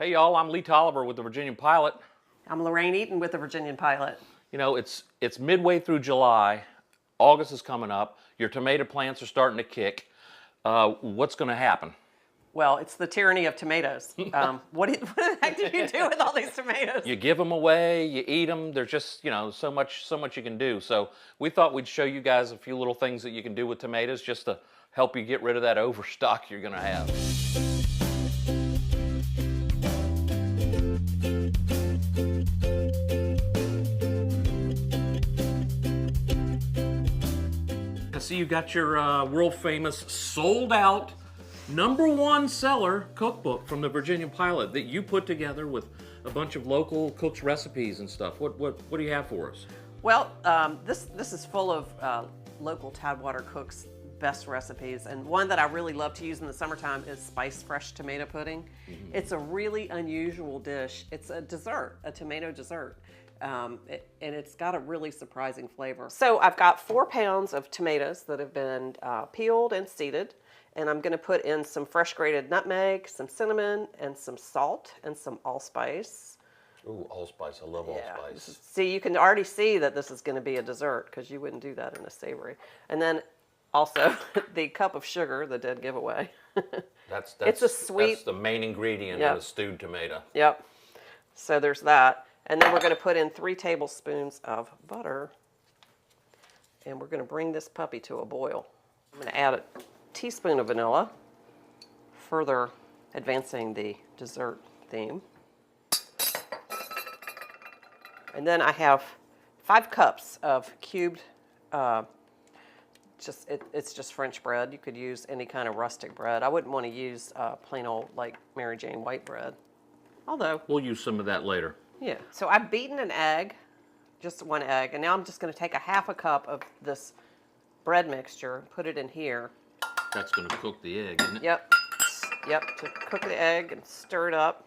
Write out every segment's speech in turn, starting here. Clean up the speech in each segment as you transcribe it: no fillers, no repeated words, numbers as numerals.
Hey y'all, I'm Lee Tolliver with the Virginian-Pilot. I'm Lorraine Eaton with the Virginian-Pilot. You know, it's midway through July. August is coming up. Your tomato plants are starting to kick. What's going to happen? Well, it's the tyranny of tomatoes. What the heck do you do with all these tomatoes? You give them away, you eat them. There's just, so much you can do. So we thought we'd show you guys a few little things that you can do with tomatoes just to help you get rid of that overstock you're going to have. I see you got your world famous, sold out, #1 seller cookbook from the Virginian-Pilot that you put together with a bunch of local cooks' recipes and stuff. What do you have for us? Well, this is full of local Tidewater cooks' best recipes, and one that I really love to use in the summertime is spiced fresh tomato pudding. Mm-hmm. It's a really unusual dish. It's a dessert, a tomato dessert. And it's got a really surprising flavor. So I've got 4 pounds of tomatoes that have been peeled and seeded, and I'm gonna put in some fresh grated nutmeg, some cinnamon, and some salt, and some allspice. Ooh, allspice, I love allspice. See, you can already see that this is gonna be a dessert because you wouldn't do that in a savory. And then also the cup of sugar, the dead giveaway. It's a sweet. That's the main ingredient in a stewed tomato. Yep. So there's that. And then we're going to put in 3 tablespoons of butter. And we're going to bring this puppy to a boil. I'm going to add a teaspoon of vanilla, further advancing the dessert theme. And then I have 5 cups of cubed, it's just French bread. You could use any kind of rustic bread. I wouldn't want to use plain old like Mary Jane white bread. Although we'll use some of that later. Yeah, so I've beaten an egg, just 1 egg, and now I'm just going to take a ½ cup of this bread mixture, put it in here. That's going to cook the egg, isn't it? Yep, to cook the egg and stir it up.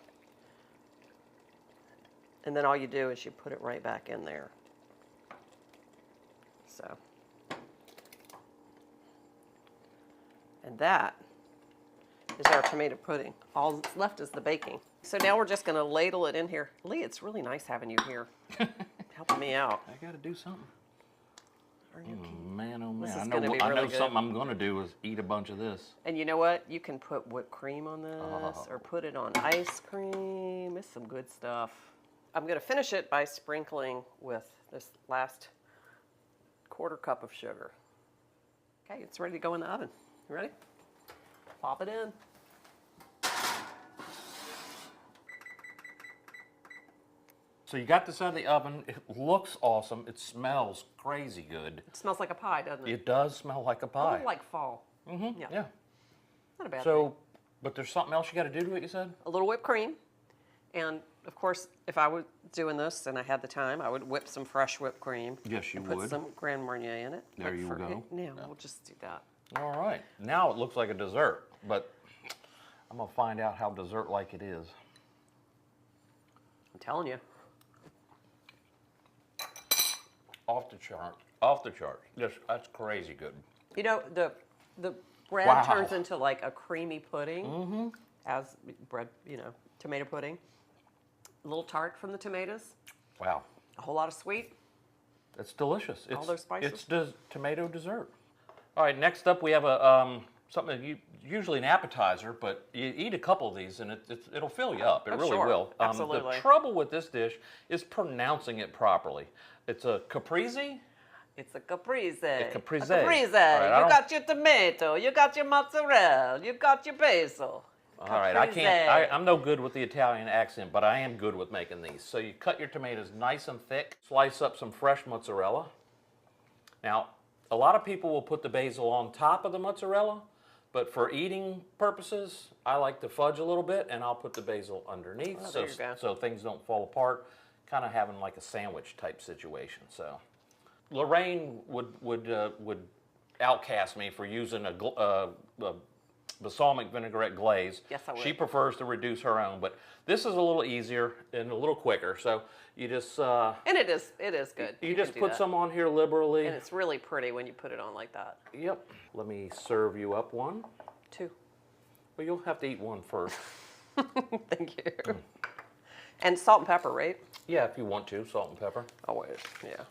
And then all you do is you put it right back in there. So. And that is our tomato pudding. All that's left is the baking. So now we're just going to ladle it in here. Lee, it's really nice having you here, helping me out. I got to do something. Are you man, oh man! I know something I'm going to do is eat a bunch of this. And you know what? You can put whipped cream on this, or put it on ice cream. It's some good stuff. I'm going to finish it by sprinkling with this last ¼ cup of sugar. Okay, it's ready to go in the oven. You ready? Pop it in. So you got this out of the oven. It looks awesome. It smells crazy good. It smells like a pie, doesn't it? It does smell like a pie. A little like fall. Mm-hmm. Yeah. Not a bad thing. But there's something else you got to do to it, you said? A little whipped cream. And, of course, if I were doing this and I had the time, I would whip some fresh whipped cream. Yes, you would. Put some Grand Marnier in it. There you go. Now, we'll just do that. All right. Now it looks like a dessert, but I'm going to find out how dessert-like it is. I'm telling you. Off the chart. Off the chart. That's crazy good. You know, the bread turns into like a creamy pudding, as bread, tomato pudding. A little tart from the tomatoes. Wow. A whole lot of sweet. It's delicious. All those spices. It's tomato dessert. All right, next up we have something that usually an appetizer, but you eat a couple of these and it'll fill you up. It really will. Absolutely. The trouble with this dish is pronouncing it properly. It's a Caprese. It's a Caprese. A Caprese. A Caprese. Right, you got your tomato. You got your mozzarella. You got your basil. All right, I'm no good with the Italian accent, but I am good with making these. So you cut your tomatoes nice and thick. Slice up some fresh mozzarella. Now, a lot of people will put the basil on top of the mozzarella, but for eating purposes, I like to fudge a little bit, and I'll put the basil underneath so things don't fall apart, kind of having like a sandwich type situation. So, Lorraine would outcast me for using a balsamic vinaigrette glaze. Yes, I would. She prefers to reduce her own, but this is a little easier and a little quicker. So you just and it is good. You just put some on here liberally, and it's really pretty when you put it on like that. Yep. Let me serve you up one. 2. Well, you'll have to eat one first. Thank you. And salt and pepper, right? Yeah, if you want to, salt and pepper. Always, yeah.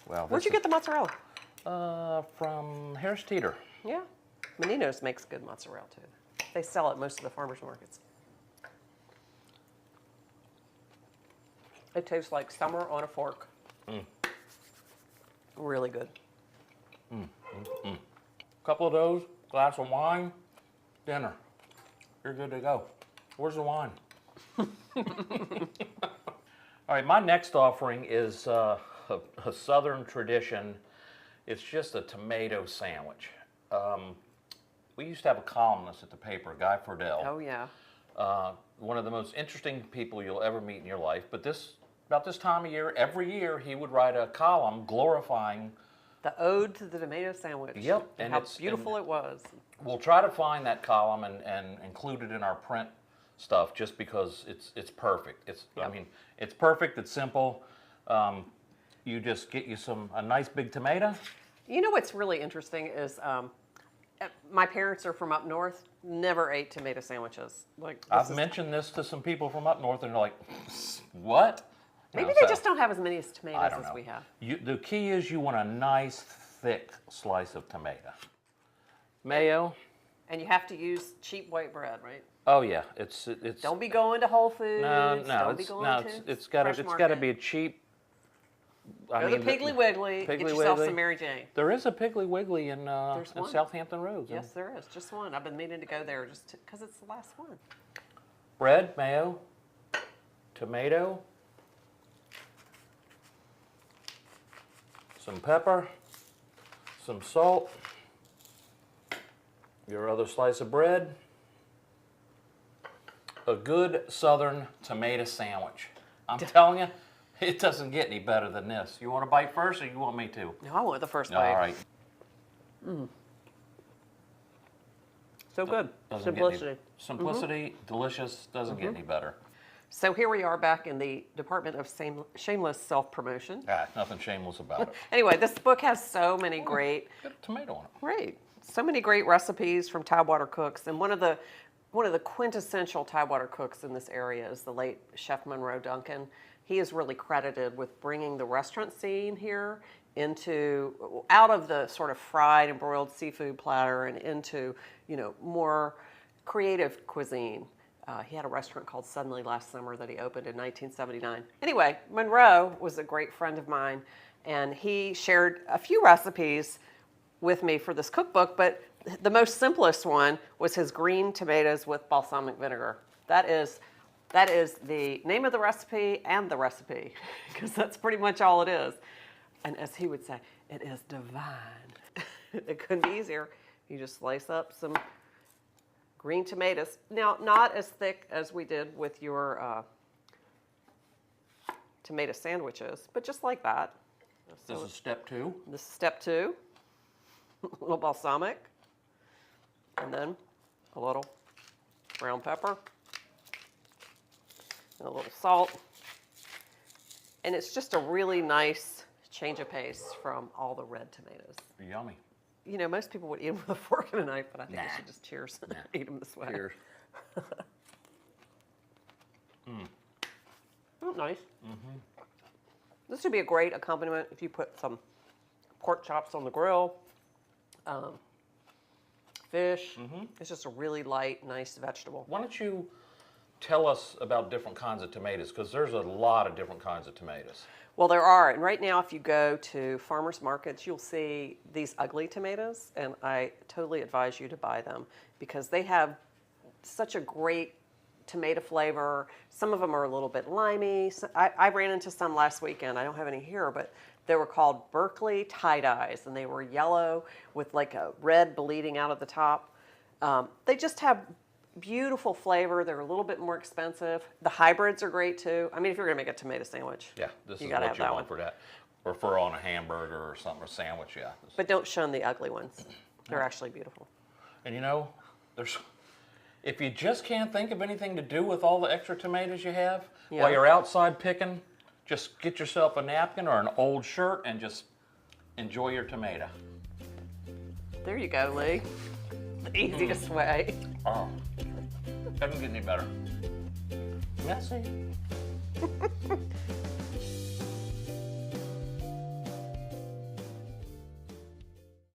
Well, Where'd you get the mozzarella? From Harris Teeter. Yeah. Menino's makes good mozzarella too. They sell it at most of the farmers markets. It tastes like summer on a fork. Really good. Couple of those, glass of wine, dinner. You're good to go. Where's the wine? All right, my next offering is a Southern tradition. It's just a tomato sandwich. We used to have a columnist at the paper, Guy Fordell. Oh yeah. One of the most interesting people you'll ever meet in your life. But about this time of year, every year he would write a column glorifying The ode to the tomato sandwich. Yep, And how beautiful it was. We'll try to find that column and include it in our print stuff, just because it's perfect. I mean, it's perfect. It's simple. You just get you a nice big tomato. You know what's really interesting is my parents are from up north. Never ate tomato sandwiches. I've mentioned this to some people from up north, and they're like, "What?" Maybe they just don't have as many tomatoes as we have. The key is you want a nice, thick slice of tomato. Mayo. And you have to use cheap white bread, right? Oh yeah, it's. Don't be going to Whole Foods. It's got to be a cheap. Go to Piggly Wiggly. Get yourself some Mary Jane. There is a Piggly Wiggly in Southampton Road. Yes, there is. Just one. I've been meaning to go there just because it's the last one. Bread, mayo, tomato, some pepper, some salt, your other slice of bread, a good Southern tomato sandwich. I'm telling you, it doesn't get any better than this. You want a bite first, or you want me to? No, I want the first bite. All right. So good. Simplicity, delicious, doesn't get any better. So here we are back in the Department of Shameless Self-Promotion. Nothing shameless about it. Anyway, this book has so many great... Got a tomato on it. Right. So many great recipes from Tidewater cooks. And one of the quintessential Tidewater cooks in this area is the late Chef Monroe Duncan. He is really credited with bringing the restaurant scene here out of the sort of fried and broiled seafood platter and into, more creative cuisine. He had a restaurant called Suddenly last summer that he opened in 1979. Anyway, Monroe was a great friend of mine, and he shared a few recipes with me for this cookbook, but the most simplest one was his green tomatoes with balsamic vinegar. That is the name of the recipe and the recipe, because that's pretty much all it is. And as he would say, it is divine. It couldn't be easier. You just slice up some green tomatoes. Now, not as thick as we did with your tomato sandwiches, but just like that. This is step 2. This is step 2. A little balsamic. And then a little brown pepper. And a little salt. And it's just a really nice change of pace from all the red tomatoes. Yummy. Most people would eat them with a fork and a knife, but I think we should just cheers and eat them this way. Cheers. Oh, nice. This would be a great accompaniment if you put some pork chops on the grill, fish. It's just a really light, nice vegetable. Why don't you tell us about different kinds of tomatoes, because there's a lot of different kinds of tomatoes. Well, there are, and right now if you go to farmers markets, you'll see these ugly tomatoes, and I totally advise you to buy them because they have such a great tomato flavor. Some of them are a little bit limey. I ran into some last weekend. I don't have any here, but they were called Berkeley tie-dyes, and they were yellow with like a red bleeding out of the top. They just have beautiful flavor. They're a little bit more expensive. The hybrids are great too. I mean, if you're gonna make a tomato sandwich, this is what you want for that. Or for on a hamburger or something, or sandwich, But don't shun the ugly ones. They're actually beautiful. And if you just can't think of anything to do with all the extra tomatoes you have, while you're outside picking, just get yourself a napkin or an old shirt and just enjoy your tomato. There you go, Lee. the easiest way. Oh, doesn't get any better. Messy.